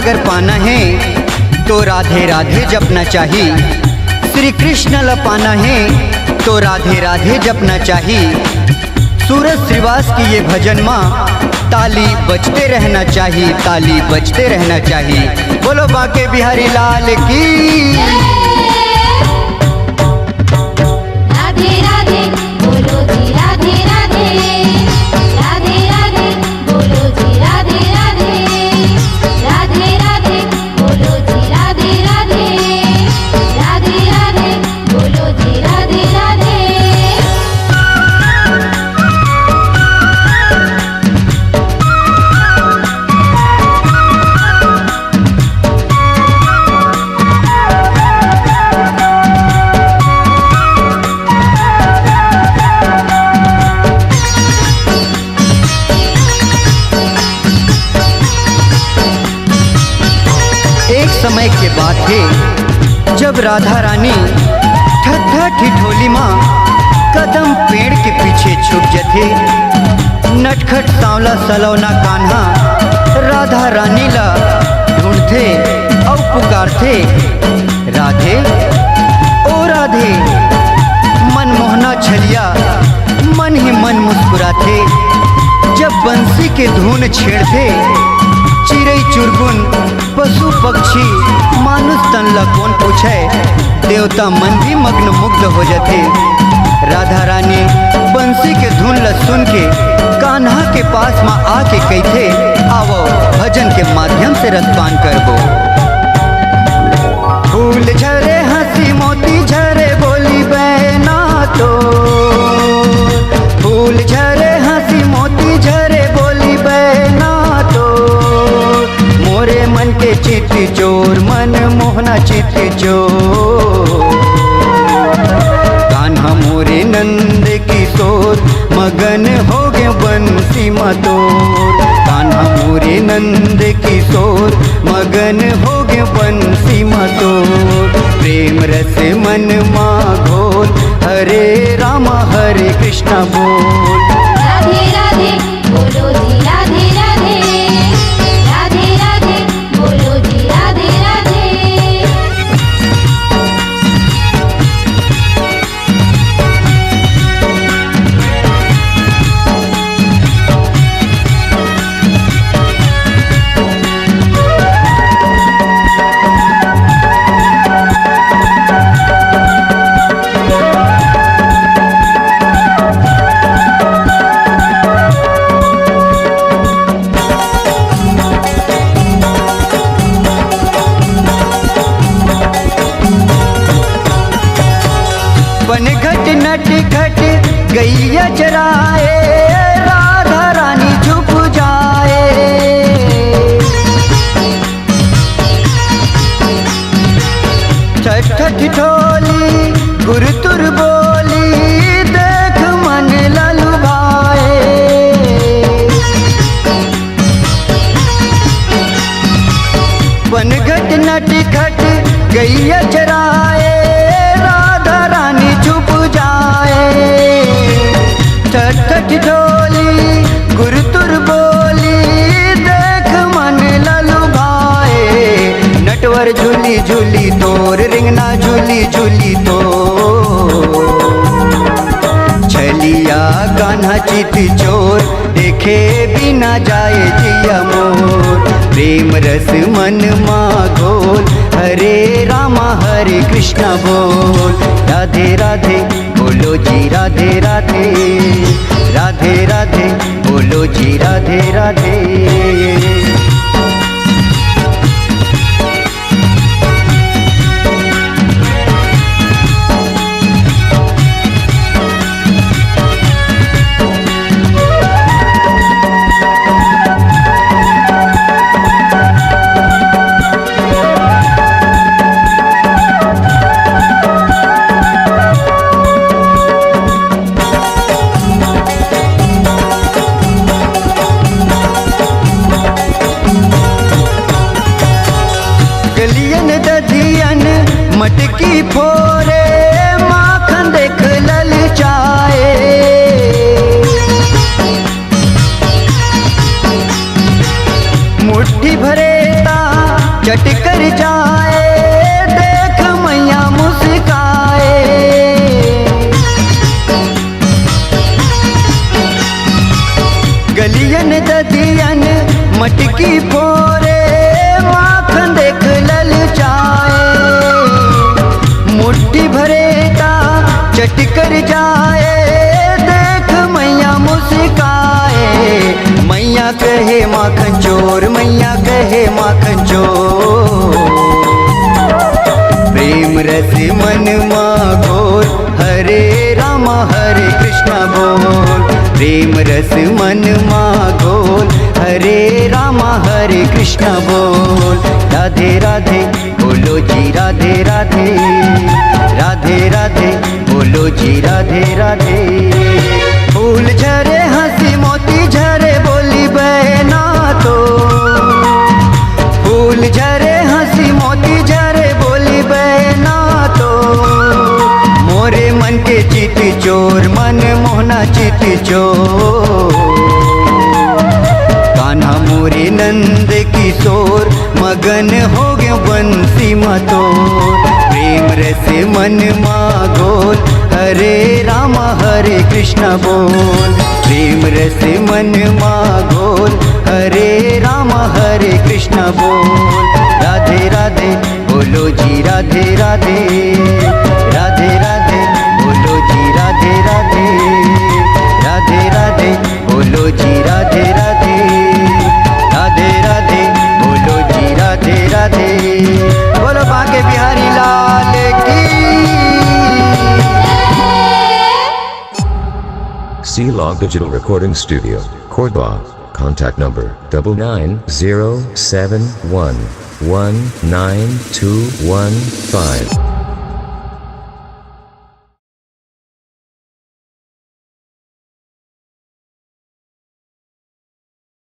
अगर पाना है तो राधे राधे जपना चाहिए। श्री कृष्ण ला पाना है तो राधे राधे जपना चाहिए। सूरज श्रीवास की ये भजन माँ ताली बजते रहना चाहिए, ताली बजते रहना चाहिए। बोलो बांके बिहारी लाल की। राधे राधे बोलो जी राधे राधे, राधे राधे बोलो जी राधे राधे, राधे राधे बोलो जी राधे राधे, राधे राधे बोलो जी राधे राधे। एक समय के बात है जब राधा रानी ठट्ठा ठिठोली माँ कदम पेड़ के पीछे छुप जथे। नटखट सांवला सलौना कान्हा राधा रानी ला ढूंढते और पुकारते, राधे ओ राधे। मनमोहना छलिया मन ही मन मुस्कुराते। जब बंसी के धुन छेड़ते चिड़ै चुरगुन पशु पक्षी मानुष तन ला कौन पूछे, देवता मन भी मग्न मुग्ध हो जाते। राधा रानी बंसी के धुन ला सुन के कान्हा के पास माँ आके कहते, आवो भजन के माध्यम से रसपान करबो। फूल झरे हंसी मोती झरे बोली बहना तो, फूल झरे हंसी मोती झरे बोली बहना तो। मोरे मन के चित चोर मन मोहना चित चोर। कान्हा मोरे नंद किशोर मगन हो गए बंसी मतोर। कान्हा मोरे नंद किशोर मगन हो गए बंसी मतोर। प्रेम रस मन माँ घोल हरे राम हरे कृष्ण बोल। राधे राधे बोलो जी राधे राधे, राधे राधे बोलो जी राधे राधे। बनघट नटखट गैया चराए राधा रानी छुप जाए। ठठ ठिठोली गुरुतुर बोली देख मन ललु भाए। बनघट नटखट गैया चराए राधा रानी छुप जाए। ठठ ठिठोली गुरुतुर बोली देख मन ललु भाए। नटवर झूली झूली तोर रिंगना झूली झूली तो। छलिया कान्हा चित चोर देखे बिना जाए जिया मोर। प्रेम रस मन माँ घोल हरे रामा हरे कृष्ण बोल। राधे राधे बोलो जी राधे राधे, राधे राधे बोलो जी राधे राधे। की फोरे माखन देख ललचाए, मुट्ठी भरे ता चट कर जाए, देख मैया मुस्काए। मैया कहे माखन चोर, मैया कहे माखन चोर। प्रेम रस मन घोर, हरे राम हरे कृष्ण बोल। प्रेम रस मन घोर, हरे राम हरे कृष्ण बोल। राधे राधे बोलो जी राधे राधे, राधे राधे बोलो जी राधे राधे। फूल झरे हंसी मोती झरे बोली बहना तो, फूल झरे हंसी मोती झरे बोली बहना तो। मोरे मन के चित चोर, मन मोहना चित चोर। कान्हा मोरे नंद किशोर, मगन हो गयो बंसी मतोर। प्रेम रस मन घोल, हरे राम हरे कृष्ण बोल। प्रेम रस मन घोल, हरे राम हरे कृष्ण बोल। राधे राधे बोलो जी राधे राधे, राधे राधे बोलो जी राधे राधे, राधे राधे बोलो जी राधे राधे, राधे राधे बोलो जी राधे राधे। बोलो बांके बिहारी लाल की। C-Log Digital Recording Studio, Cordoba. Contact number 9907119215.